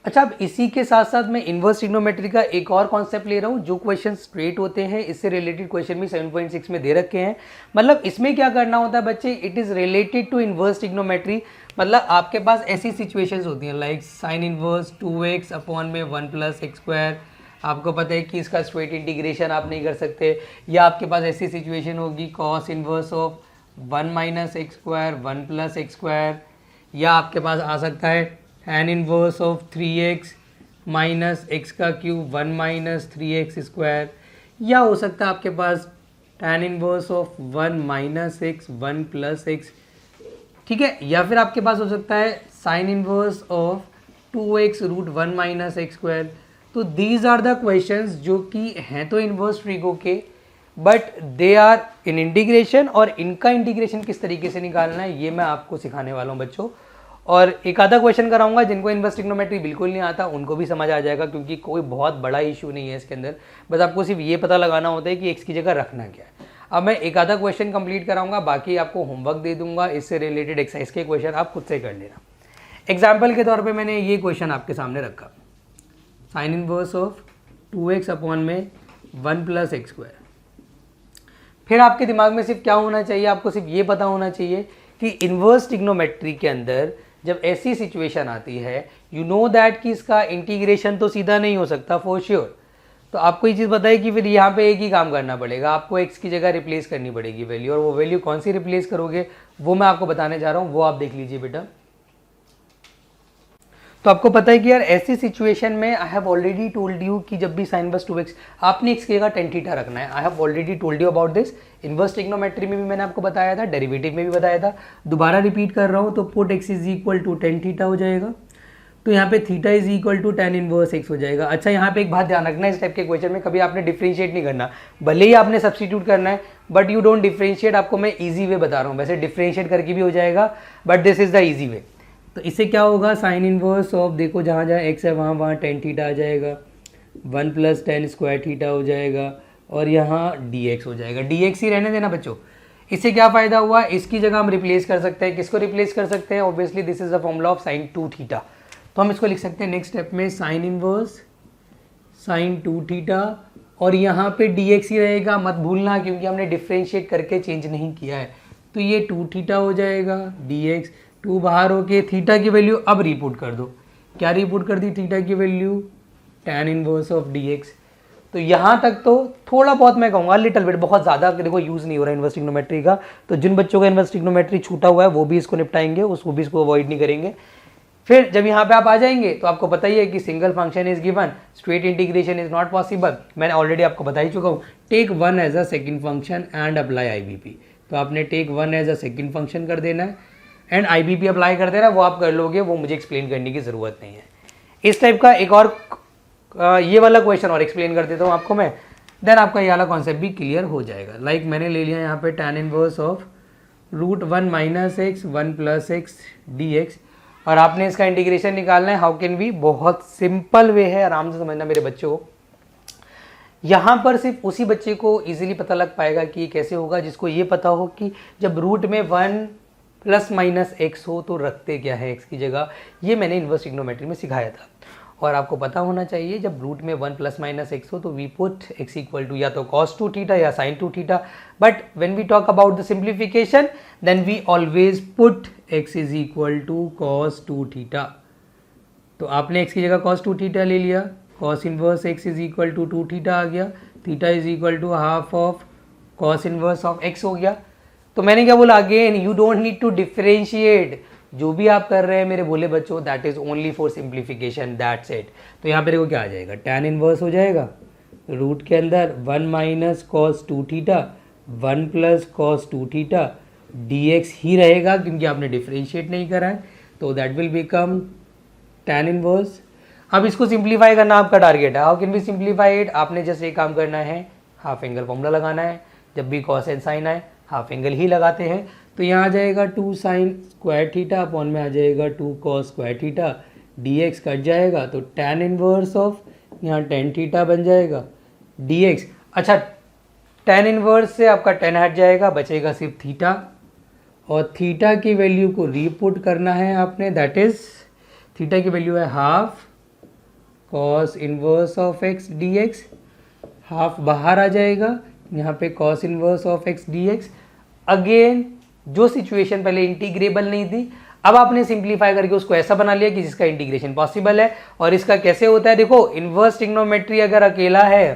अच्छा, अब इसी के साथ साथ मैं इन्वर्स ट्रिग्नोमेट्री का एक और कॉन्सेप्ट ले रहा हूँ जो क्वेश्चन स्ट्रेट होते हैं, इससे रिलेटेड क्वेश्चन भी 7.6 में दे रखे हैं। मतलब इसमें क्या करना होता है बच्चे, it is related to inverse trigonometry. मतलब आपके पास ऐसी सिचुएशंस होती हैं like sign inverse 2x upon में 1 + x²। आपको पता है कि इसका स्ट्रेट इंटीग्रेशन आप नहीं कर सकते। या आपके पास ऐसी सिचुएशन होगी cos inverse of 1 - x², 1 + x²। या आपके पास आ सकता है tan inverse of 3x - x³ 1 - 3x²। या हो सकता है आपके पास tan inverse of 1 - x 1 + x, ठीक है। या फिर आपके पास हो सकता है sign inverse of 2x √1 - x²। तो दीज आर द क्वेश्चंस जो कि हैं तो इनवर्स ट्रिगो के, but they are in integration. और इनका इंटीग्रेशन किस तरीके से निकालना है ये मैं आपको सिखाने वाला हूँ बच्चों। और एक आधा क्वेश्चन कराऊंगा, जिनको इन्वर्स ट्रिग्नोमेट्री बिल्कुल नहीं आता उनको भी समझ आ जाएगा, क्योंकि कोई बहुत बड़ा इशू नहीं है इसके अंदर। बस आपको सिर्फ ये पता लगाना होता है कि एक्स की जगह रखना क्या है। अब मैं एक आधा क्वेश्चन कंप्लीट कराऊंगा, बाकी आपको होमवर्क दे दूंगा, इससे रिलेटेड एक्सरसाइज के क्वेश्चन आप खुद से कर लेना। एग्जाम्पल के तौर पर मैंने ये क्वेश्चन आपके सामने रखा, sign inverse of 2x upon में 1 + x²। फिर आपके दिमाग में सिर्फ क्या होना चाहिए, आपको सिर्फ ये पता होना चाहिए कि इन्वर्स ट्रिग्नोमेट्री के अंदर जब ऐसी सिचुएशन आती है, यू नो दैट कि इसका इंटीग्रेशन तो सीधा नहीं हो सकता फॉर श्योर। तो आपको ये चीज़ पता है कि फिर यहाँ पे एक ही काम करना पड़ेगा, आपको x की जगह रिप्लेस करनी पड़ेगी वैल्यू। और वो वैल्यू कौन सी रिप्लेस करोगे वो मैं आपको बताने जा रहा हूँ, वो आप देख लीजिए बेटा। तो आपको पता है कि यार ऐसी सिचुएशन में I have already told you कि जब भी साइन बस 2x आपने x की जगह tan थीटा रखना है। I have already told you about this. Inverse trigonometry में भी मैंने आपको बताया था, डेरिवेटिव में भी बताया था, दोबारा रिपीट कर रहा हूँ। तो पुट x = tan थीटा हो जाएगा। तो यहाँ पे थीटा = tan इनवर्स x हो जाएगा। अच्छा, यहाँ पे एक बात ध्यान रखना, इस टाइप के क्वेश्चन में कभी आपने डिफ्रेंशिएट नहीं करना, भले ही आपने सब्सटीट्यूट करना है बट यू डोंट डिफ्रेंशिएट। आपको मैं ईजी वे बता रहा हूँ, वैसे डिफ्रेंशिएट करके भी हो जाएगा but this is the easy way. तो इससे क्या होगा, साइन इनवर्स ऑफ, देखो जहाँ जहाँ x है वहाँ tan थीटा आ जाएगा, 1 + tan² थीटा हो जाएगा, और यहाँ dx हो जाएगा। dx ही रहने देना बच्चों। इससे क्या फ़ायदा हुआ, इसकी जगह हम रिप्लेस कर सकते हैं। किसको रिप्लेस कर सकते हैं, obviously this is the formula of sin 2 theta. तो हम इसको लिख सकते हैं नेक्स्ट स्टेप में साइन इनवर्स sin 2 थीटा, और यहाँ पे dx ही रहेगा, मत भूलना, क्योंकि हमने डिफ्रेंशिएट करके चेंज नहीं किया है। तो ये 2 थीटा हो जाएगा, dx 2 बाहर होके थीटा की वैल्यू अब रिपुट कर दो। क्या रिपुट कर दी थीटा की value, tan inverse of dx। तो यहाँ तक तो थोड़ा बहुत मैं कहूँगा लिटिल बिट, बहुत ज़्यादा देखो यूज़ नहीं हो रहा इन्वर्स ट्रिग्नोमेट्री का। तो जिन बच्चों का इन्वर्स ट्रिग्नोमेट्री छूटा हुआ है वो भी इसको निपटाएंगे, उसको भी इसको अवॉइड नहीं करेंगे। फिर जब यहाँ पे आप आ जाएंगे तो आपको पता ही है कि single function is given, straight integration is not possible. मैंने ऑलरेडी आपको बता ही चुका हूँ, take 1 as a second function and apply IBP। तो आपने take 1 as a second function कर देना है एंड IBP अप्लाई कर देना, वो आप कर लोगे, वो मुझे एक्सप्लेन करने की ज़रूरत नहीं है। इस टाइप का एक और ये वाला क्वेश्चन और एक्सप्लेन कर देता हूँ आपको मैं, देन आपका ये वाला कॉन्सेप्ट भी क्लियर हो जाएगा। लाइक मैंने ले लिया यहाँ पे tan inverse of √1 - x 1 + x dx, और आपने इसका इंटीग्रेशन निकालना है। हाउ कैन वी, बहुत सिंपल वे है, आराम से समझना मेरे बच्चों। यहाँ पर सिर्फ उसी बच्चे को इजीली पता लग पाएगा कि कैसे होगा जिसको ये पता हो कि जब रूट में 1 ± x हो तो रखते क्या है x की जगह। ये मैंने इन्वर्स ट्रिग्नोमेट्री में सिखाया था। और आपको पता होना चाहिए जब रूट में 1 ± x हो तो वी पुट x = या तो cos 2 थीटा या sin 2 theta. But when we talk about the simplification then we always put x = cos 2 theta. तो आपने x की जगह cos 2 थीटा ले लिया, cos इनवर्स x = 2 थीटा आ गया, theta = half of cos inverse of x हो गया। तो मैंने क्या बोला, again you don't need to differentiate, जो भी आप कर रहे हैं मेरे बोले बच्चों that is only for simplification, that's it. तो यहाँ पे देखो क्या आ जाएगा, tan इनवर्स हो जाएगा रूट के अंदर 1 - cos 2 theta 1 + cos 2 theta dx ही रहेगा क्योंकि आपने डिफरेंशिएट नहीं करा है। तो that will become tan inverse. अब इसको सिंप्लीफाई करना आपका टारगेट है। How can we simplify it, आपने जैसे एक काम करना है, हाफ एंगल फॉर्मूला लगाना है। जब भी cos एंड साइन आए हाफ एंगल ही लगाते हैं। तो यहाँ आ जाएगा 2 sin² थीटा अपॉन में आ जाएगा 2 cos² थीटा, dx कट जाएगा तो tan इनवर्स ऑफ यहाँ tan थीटा बन जाएगा, dx। अच्छा, tan इनवर्स से आपका tan हट जाएगा, बचेगा सिर्फ थीटा, और थीटा की वैल्यू को रीपुट करना है आपने, दैट इज थीटा की वैल्यू है half cos inverse of x dx। Half बाहर आ जाएगा, यहाँ पे cos inverse of x dx। Again जो सिचुएशन पहले इंटीग्रेबल नहीं थी, अब आपने सिंप्लीफाई करके उसको ऐसा बना लिया कि जिसका इंटीग्रेशन पॉसिबल है। और इसका कैसे होता है, देखो इनवर्स ट्रिग्नोमेट्री अगर अकेला है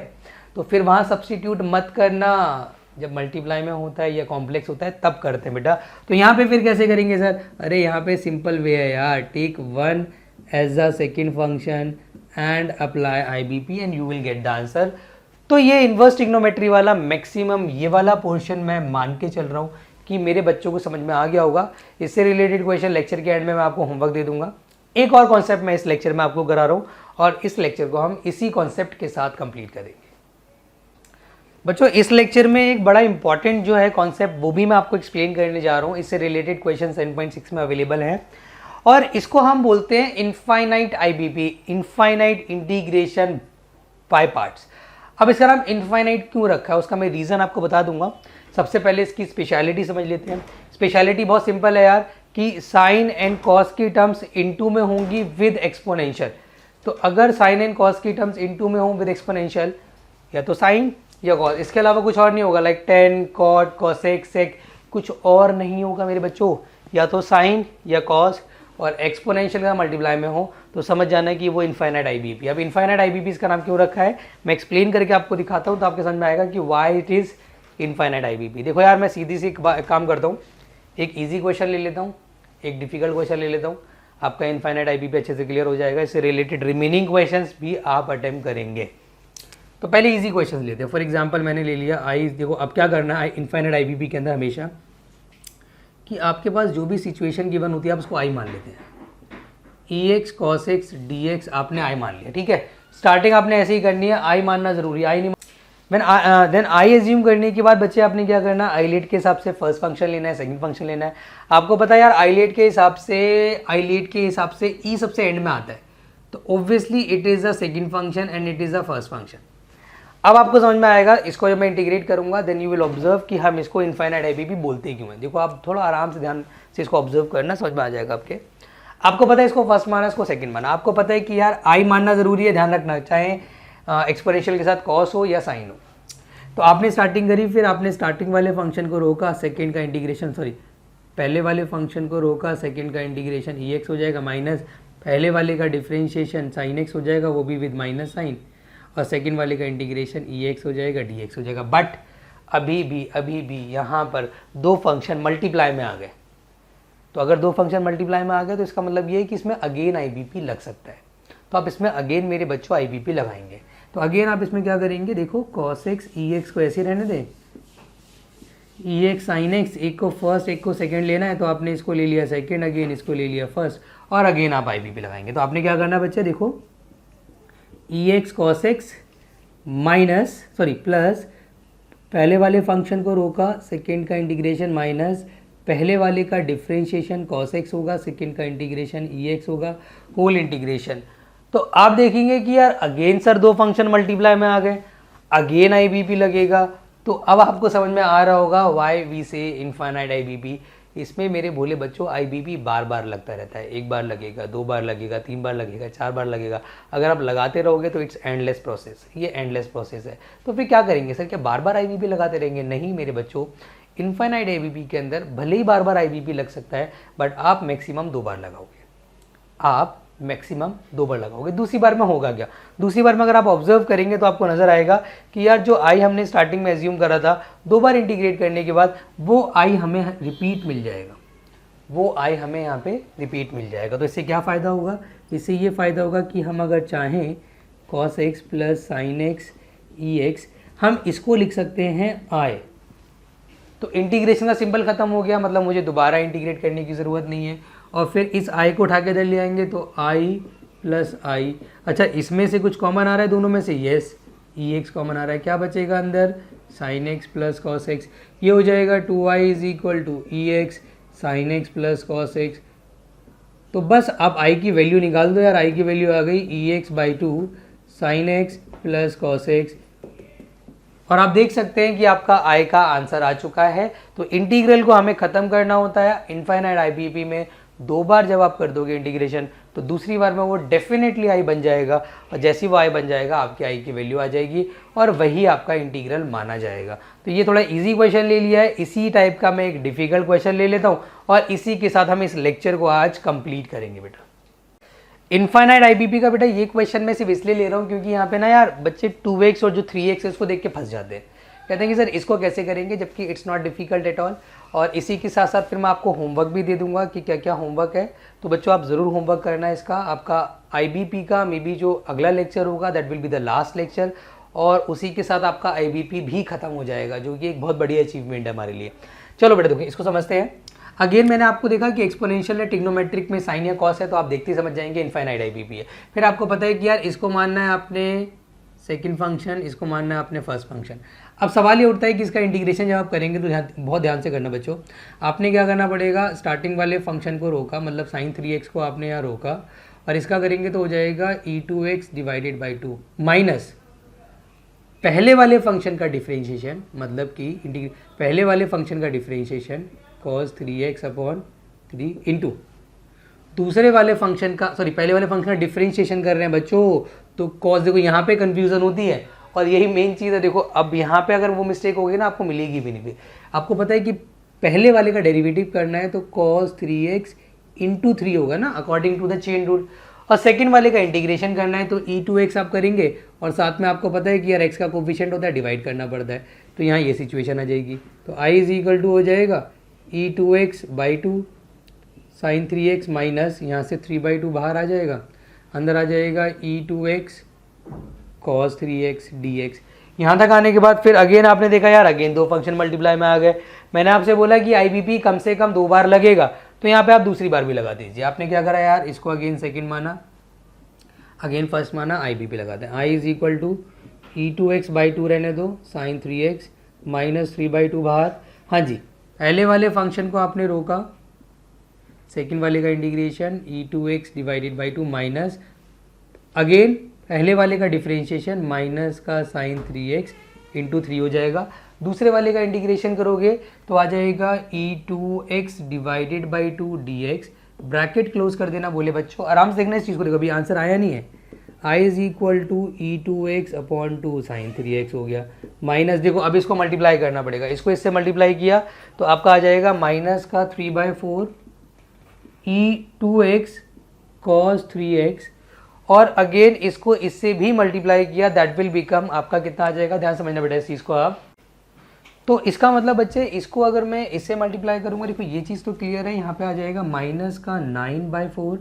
तो फिर वहाँ सब्स्टिट्यूट मत करना, जब मल्टीप्लाई में होता है या कॉम्प्लेक्स होता है तब करते हैं बेटा। तो यहाँ पे फिर कैसे करेंगे सर, अरे यहाँ पे सिंपल वे है यार, take one as a second function and apply IBP and you will get the answer. तो ये इनवर्स ट्रिग्नोमेट्री वाला मैक्सिमम ये वाला पोर्शन मैं मान के चल रहा हूँ कि मेरे बच्चों को समझ में आ गया होगा। इससे रिलेटेड क्वेश्चन लेक्चर के एंड में मैं आपको होमवर्क दे दूंगा। एक और कॉन्सेप्ट मैं इस लेक्चर में आपको करा रहा हूँ और इस लेक्चर को हम इसी कॉन्सेप्ट के साथ कंप्लीट करेंगे। बच्चों इस लेक्चर में एक बड़ा इंपॉर्टेंट जो है कॉन्सेप्ट वो भी मैं आपको एक्सप्लेन करने जा रहा हूँ। इससे रिलेटेड क्वेश्चन 7.6 में अवेलेबल है और इसको हम बोलते हैं infinite IBP, infinite integration by parts. अब इसका नाम इनफाइनाइट क्यों रखा है उसका मैं रीज़न आपको बता दूंगा। सबसे पहले इसकी स्पेशलिटी समझ लेते हैं। स्पेशलिटी बहुत सिंपल है यार कि साइन एंड कॉस की टर्म्स इनटू में होंगी विद एक्सपोनेंशियल। तो अगर साइन एंड कॉस की टर्म्स इनटू में हों विद एक्सपोनेंशियल, या तो साइन या कॉस, इसके अलावा कुछ और नहीं होगा, like tan cot cosec sec, कुछ और नहीं होगा मेरे बच्चों, या तो साइन या कॉस और एक्सपोनेंशियल का मल्टीप्लाई में हो तो समझ जाना है कि वो इनफाइनाइट IBP। अब इनफाइनाइट IBP इसका नाम क्यों रखा है मैं एक्सप्लेन करके आपको दिखाता हूँ तो आपके समझ में आएगा कि why it is infinite IBP। देखो यार मैं सीधी सी काम करता हूँ, एक इजी क्वेश्चन ले लेता हूँ, एक डिफिकल्ट क्वेश्चन ले लेता हूँ, आपका इनफाइनाइट IBP अच्छे से क्लियर हो जाएगा। इससे रिलेटेड रिमेनिंग क्वेश्चंस भी आप अटेम्प्ट करेंगे। तो पहले इजी क्वेश्चन लेते हैं। फॉर एग्जांपल मैंने ले लिया आई, देखो अब क्या करना है इनफाइनाइट IBP के अंदर हमेशा कि आपके पास जो भी सिचुएशन गिवन होती है आप उसको आई मान लेते हैं। EX cos x dx आपने आई मान लिया, ठीक है। स्टार्टिंग आपने ऐसे ही करनी है, आई मानना जरूरी है, आई नहीं देन आई एज्यूम करने के बाद बच्चे आपने क्या करना, आईलेट के हिसाब से फर्स्ट फंक्शन लेना है, सेकंड फंक्शन लेना है। आपको पता है यार आईलेट के हिसाब से ई सबसे एंड में आता है, तो obviously it is a second function and it is a first function. अब आपको समझ में आएगा, इसको जब मैं इंटीग्रेट करूंगा देन यू विल ऑब्जर्व कि हम इसको इनफाइनाइट IBP बोलते क्यों हैं। देखो आप थोड़ा आराम से ध्यान से इसको ऑब्जर्व करना, समझ में आ जाएगा आपके। आपको पता है इसको फर्स्ट माना, इसको सेकंड माना। आपको पता है कि यार आई मानना जरूरी है, ध्यान रखना, चाहे एक्सपोनेंशियल के साथ कॉस हो या साइन हो। तो आपने स्टार्टिंग करी, फिर आपने स्टार्टिंग वाले फंक्शन को रोका, सेकंड का इंटीग्रेशन, पहले वाले फंक्शन को रोका, सेकंड का इंटीग्रेशन EX हो जाएगा माइनस पहले वाले का डिफरेंशिएशन sin x हो जाएगा, वो भी विद माइनस साइन, और सेकंड वाले का इंटीग्रेशन EX हो जाएगा dx हो जाएगा। बट अभी भी यहाँ पर दो फंक्शन मल्टीप्लाई में आ गए। तो अगर दो फंक्शन मल्टीप्लाई में आ गए तो इसका मतलब ये है कि इसमें अगेन IBP लग सकता है। तो आप इसमें अगेन मेरे बच्चों IBP लगाएंगे। तो अगेन आप इसमें क्या करेंगे, देखो cos x EX को ऐसे रहने दें, EX sin x, एक को फर्स्ट एक को सेकंड लेना है तो आपने इसको ले लिया सेकंड, अगेन इसको ले लिया फर्स्ट, और अगेन आप IBP लगाएंगे। तो आपने क्या करना है बच्चे, देखो EX cos x minus plus पहले वाले फंक्शन को रोका, सेकंड का इंटीग्रेशन माइनस पहले वाले का डिफरेंशिएशन cos x होगा, सेकंड का इंटीग्रेशन EX होगा, होल इंटीग्रेशन। तो आप देखेंगे कि यार अगेन सर दो फंक्शन मल्टीप्लाई में आ गए, अगेन IBP लगेगा। तो अब आपको समझ में आ रहा होगा वाई वी से इनफाइनाइट IBP। इसमें मेरे भोले बच्चों IBP बार बार लगता रहता है, एक बार लगेगा, दो बार लगेगा, तीन बार लगेगा, चार बार लगेगा। अगर आप लगाते रहोगे तो इट्स एंडलेस प्रोसेस, ये एंडलेस प्रोसेस है। तो फिर क्या करेंगे सर, क्या बार बार IBP लगाते रहेंगे? नहीं मेरे बच्चों, इनफाइनाइट IBP के अंदर भले ही बार बार IBP लग सकता है बट आप मैक्सिमम दो बार लगाओगे, आप मैक्सिमम दो बार लगाओगे। दूसरी बार में होगा क्या, दूसरी बार में अगर आप ऑब्जर्व करेंगे तो आपको नजर आएगा कि यार जो आई हमने स्टार्टिंग में एज्यूम करा था, दो बार इंटीग्रेट करने के बाद वो आई हमें रिपीट मिल जाएगा, वो आई हमें यहाँ पे रिपीट मिल जाएगा। तो इससे क्या फ़ायदा होगा, इससे ये फ़ायदा होगा कि हम अगर चाहें cos x plus sine x EX, हम इसको लिख सकते हैं आई। तो इंटीग्रेशन का सिंबल खत्म हो गया, मतलब मुझे दोबारा इंटीग्रेट करने की ज़रूरत नहीं है। और फिर इस आई को उठा के इधर ले आएंगे तो आई प्लस आई। अच्छा इसमें से कुछ कॉमन आ रहा है दोनों में से, यस EX कॉमन आ रहा है। क्या बचेगा अंदर, sine x plus cos x, ये हो जाएगा 2i is equal to EX sine x plus cos x. तो बस आप आई की वैल्यू निकाल दो यार, आई की वैल्यू आ गई EX by 2 sign x plus cos x और आप देख सकते हैं कि आपका आई का आंसर आ चुका है। तो इंटीग्रल को हमें ख़त्म करना होता है इनफाइनाइट आईबीपी में। 2 बार जब आप कर दोगे इंटीग्रेशन तो दूसरी बार में वो डेफिनेटली आई बन जाएगा, और जैसी वो आई बन जाएगा आपकी आई की वैल्यू आ जाएगी और वही आपका इंटीग्रल माना जाएगा। तो ये थोड़ा इजी क्वेश्चन ले लिया है। इसी टाइप का मैं एक डिफ़िकल्ट क्वेश्चन ले लेता हूँ और इसी के साथ हम इस लेक्चर को आज कंप्लीट करेंगे बेटा। इनफाइनाइट आईबीपी का बेटा ये क्वेश्चन मैं सिर्फ इसलिए ले रहा हूँ क्योंकि यहाँ पे ना यार बच्चे 2x और जो 3x है उसको देख के फंस जाते हैं, कहते हैं कि सर इसको कैसे करेंगे, जबकि it's not difficult at all. और इसी के साथ साथ फिर मैं आपको होमवर्क भी दे दूंगा कि क्या क्या होमवर्क है। तो बच्चों आप ज़रूर होमवर्क करना है इसका। आपका आईबीपी का मे बी जो अगला लेक्चर होगा that will be the last lecture, और उसी के साथ आपका आईबीपी भी खत्म हो जाएगा, जो कि एक बहुत बड़ी अचीवमेंट है हमारे लिए। चलो बेटा देखो इसको समझते हैं। अगेन मैंने आपको देखा कि एक्सपोनेंशियल या ट्रिग्नोमेट्रिक में साइन या कॉस है, तो आप देखते ही समझ जाएंगे इनफाइनाइट आईबीपी है। फिर आपको पता है कि यार इसको मानना है आपने सेकंड फंक्शन, इसको मानना है आपने फर्स्ट फंक्शन। अब सवाल ये उठता है कि इसका इंटीग्रेशन जब आप करेंगे तो बहुत ध्यान से करना बच्चों। आपने क्या करना पड़ेगा, स्टार्टिंग वाले फंक्शन को रोका, मतलब साइन 3x को आपने यहाँ रोका, और इसका करेंगे तो हो जाएगा e2x डिवाइडेड बाई 2 माइनस पहले वाले फंक्शन का डिफरेंशिएशन, मतलब कि पहले वाले फंक्शन का differentiation cos 3x upon 3 into दूसरे वाले फंक्शन का, सॉरी पहले वाले फंक्शन का डिफरेंशिएशन कर रहे हैं बच्चों, तो cos देखो यहाँ पे कंफ्यूजन होती है और यही मेन चीज़ है। देखो अब यहाँ पे अगर वो मिस्टेक होगी ना आपको मिलेगी भी नहीं। फिर आपको पता है कि पहले वाले का डेरिवेटिव करना है तो cos 3x इंटू 3 होगा ना according to the chain rule, और सेकंड वाले का इंटीग्रेशन करना है तो e2x आप करेंगे, और साथ में आपको पता है कि यार x का कोफिशिएंट होता है डिवाइड करना पड़ता है, तो यहाँ ये सिचुएशन आ जाएगी। तो i इज इक्वल टू हो जाएगा e2x by 2 sine 3x minus यहाँ से 3/2 बाहर आ जाएगा, अंदर आ जाएगा e2x cos 3x dx। यहाँ तक आने के बाद फिर अगेन आपने देखा यार अगेन 2 फंक्शन मल्टीप्लाई में आ गए। मैंने आपसे बोला कि आईबीपी कम से कम 2 बार लगेगा, तो यहाँ पे आप दूसरी बार भी लगा दीजिए। आपने क्या करा यार, इसको अगेन सेकंड माना, अगेन फर्स्ट माना, आईबीपी लगाते हैं। I is equal to e2x by 2 रहने दो साइन 3x माइनस 3/2 बाहर। हाँ जी, पहले वाले फंक्शन को आपने रोका, सेकेंड वाले का integration e2x divided by 2 minus again पहले वाले का डिफरेंशिएशन माइनस का साइन 3x इंटू 3 हो जाएगा। दूसरे वाले का इंटीग्रेशन करोगे तो आ जाएगा e2x divided by 2 dx, bracket close कर देना बोले बच्चों। आराम से देखना इस चीज़ को, देखो अभी आंसर आया नहीं है। i is equal to e2x upon 2 sine 3x हो गया, माइनस देखो अब इसको मल्टीप्लाई करना पड़ेगा, इसको इससे मल्टीप्लाई किया तो आपका आ जाएगा माइनस का 3/4 e2x cos 3x, और अगेन इसको इससे भी मल्टीप्लाई किया दैट विल बिकम आपका कितना आ जाएगा, ध्यान समझना बेटा इस चीज़ को आप। तो इसका मतलब बच्चे इसको अगर मैं इससे मल्टीप्लाई करूँगा, देखो ये चीज़ तो क्लियर है, यहाँ पे आ जाएगा माइनस का 9/4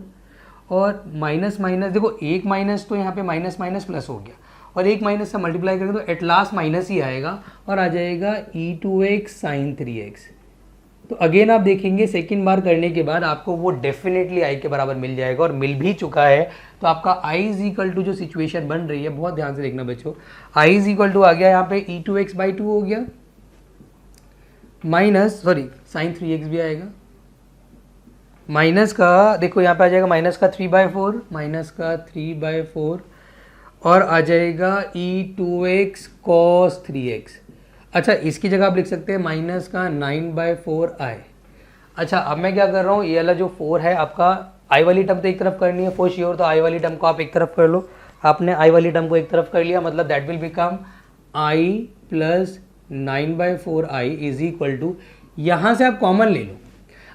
और माइनस माइनस देखो एक माइनस तो यहाँ पे माइनस माइनस प्लस हो गया, और एक माइनस से मल्टीप्लाई करेंगे तो एट लास्ट माइनस ही आएगा और आ जाएगा e2x साइन 3x। तो अगेन आप देखेंगे सेकंड बार करने के बाद आपको वो डेफिनेटली आई के बराबर मिल जाएगा, और मिल भी चुका है। तो आपका आई इज इक्वल टू जो सिचुएशन बन रही है, बहुत ध्यान से देखना बच्चों, आई इज इक्वल टू आ गया यहाँ पे e2x बाई 2 हो गया माइनस सॉरी साइन 3x भी आएगा, माइनस का देखो यहाँ पे आ जाएगा माइनस का 3/4 माइनस का 3/4 और आ जाएगा e2x cos 3x। अच्छा इसकी जगह आप लिख सकते हैं माइनस का 9/4 i। अच्छा अब मैं क्या कर रहा हूँ, ये वाला जो 4 है आपका आई वाली टर्म तो एक तरफ करनी है फॉर श्योर, तो आई वाली टर्म को आप एक तरफ कर लो। आपने आई वाली टर्म को एक तरफ कर लिया, मतलब that will become i plus 9/4 i is equal to, यहाँ से आप कॉमन ले लो।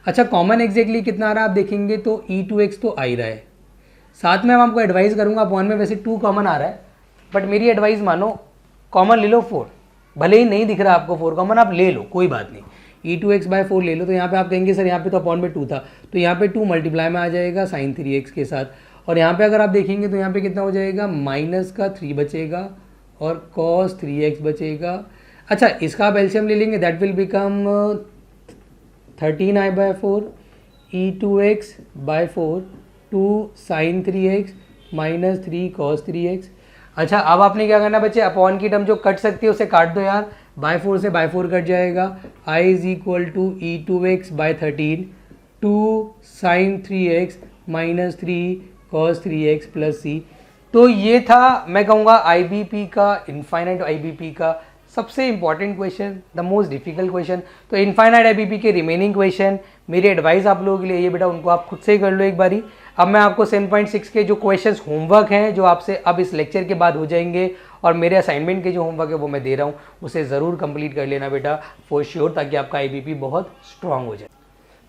अच्छा कॉमन एग्जैक्टली कितना आ रहा है आप देखेंगे तो e2x तो आ ही रहा है, साथ में मैं आपको एडवाइस करूँगा, वन में वैसे 2 कॉमन आ रहा है, बट मेरी एडवाइस मानो कॉमन ले लो 4, भले ही नहीं दिख रहा आपको 4 कॉमन, आप ले लो कोई बात नहीं, e2x बाई 4 ले लो। तो यहाँ पे आप कहेंगे सर यहाँ पे तो अपॉन में 2 था, तो यहाँ पे 2 मल्टीप्लाई में आ जाएगा साइन 3x के साथ, और यहाँ पे अगर आप देखेंगे तो यहाँ पे कितना हो जाएगा माइनस का 3 बचेगा और cos 3x बचेगा। अच्छा इसका आप एलसीएम ले लेंगे, that will become 13i/4 e2x by 4 2 sine 3x minus 3 cos 3x। अच्छा अब आपने क्या करना बच्चे, अपॉन की टर्म जो कट सकती है उसे काट दो यार, बाय 4 से बाय 4 कट जाएगा, i is equal to e2x by 13 2 sine 3x minus 3 cos 3x plus c। तो ये था मैं कहूँगा आईबीपी का, इनफाइनाइट आईबीपी का सबसे important question, the most difficult question. तो इनफाइनाइट आईबीपी के रिमेनिंग क्वेश्चन, मेरी एडवाइस आप लोगों के लिए ये बेटा उनको आप खुद से ही कर लो एक बारी। अब मैं आपको 7.6 के जो क्वेश्चंस होमवर्क हैं जो आपसे अब इस लेक्चर के बाद हो जाएंगे, और मेरे असाइनमेंट के जो होमवर्क है वो मैं दे रहा हूँ, उसे ज़रूर कंप्लीट कर लेना बेटा फॉर श्योर, ताकि आपका आईबीपी बहुत स्ट्रांग हो जाए।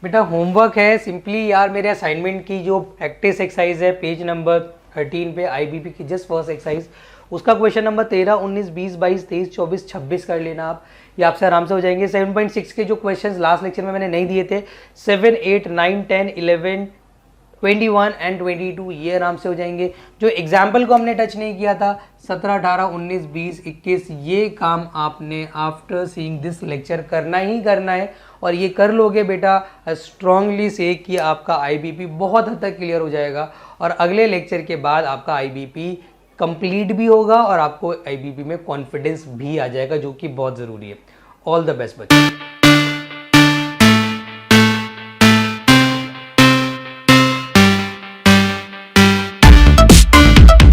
बेटा होमवर्क है सिंपली यार मेरे असाइनमेंट की जो प्रैक्टिस एक्सरसाइज है पेज नंबर 13 पे आईबीपी की जस्ट फर्स्ट एक्सरसाइज, उसका क्वेश्चन नंबर 13, 19, 20, 22, 23, 24, 26 कर लेना आप, ये आपसे आराम से हो जाएंगे। 7.6 के जो क्वेश्चंस लास्ट लेक्चर में मैंने नहीं दिए थे, 7, 8, 9, 10, 11, 21 एंड 22, ये आराम से हो जाएंगे। जो एग्जाम्पल को हमने टच नहीं किया था 17, 18, 19, 20, 21, ये काम आपने आफ्टर सीइंग दिस लेक्चर करना ही करना है, और ये कर लोगे बेटा स्ट्रांगली से कि आपका आईबीपी बहुत हद तक क्लियर हो जाएगा, और अगले लेक्चर के बाद आपका आईबीपी कंप्लीट भी होगा और आपको आईबीपी में कॉन्फिडेंस भी आ जाएगा, जो कि बहुत ज़रूरी है। ऑल द बेस्ट बच्चों।